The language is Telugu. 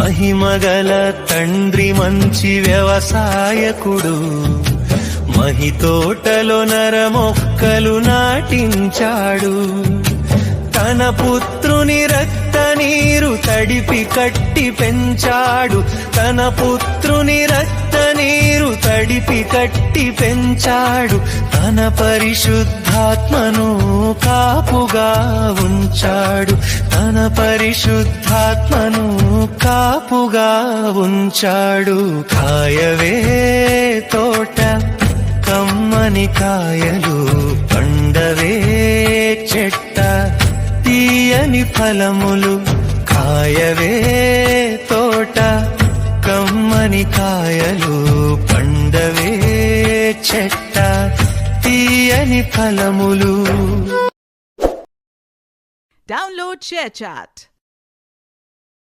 మహిమగల తండ్రి మంచి వ్యవసాయకుడు, మహి తోటలో నరమొక్కలు నాటించాడు. తన పుత్రుని రక్త నీరు తడిపి కట్టి పెంచాడు. తన పుత్రుని రక్త నీరు తడిపి కట్టి పెంచాడు. తన పరిశుద్ధాత్మను కాపుగా ఉంచాడు. తన పరిశుద్ధాత్మను కాపుగా ఉంచాడు. కాయవే తోట కమ్మని కాయలు, పండవే చెట్ట తీయని ఫలములు. కాయవే తోట కమ్మని కాయలు, పండవే చెట్ట తీయని ఫలములు. Download ShareChat.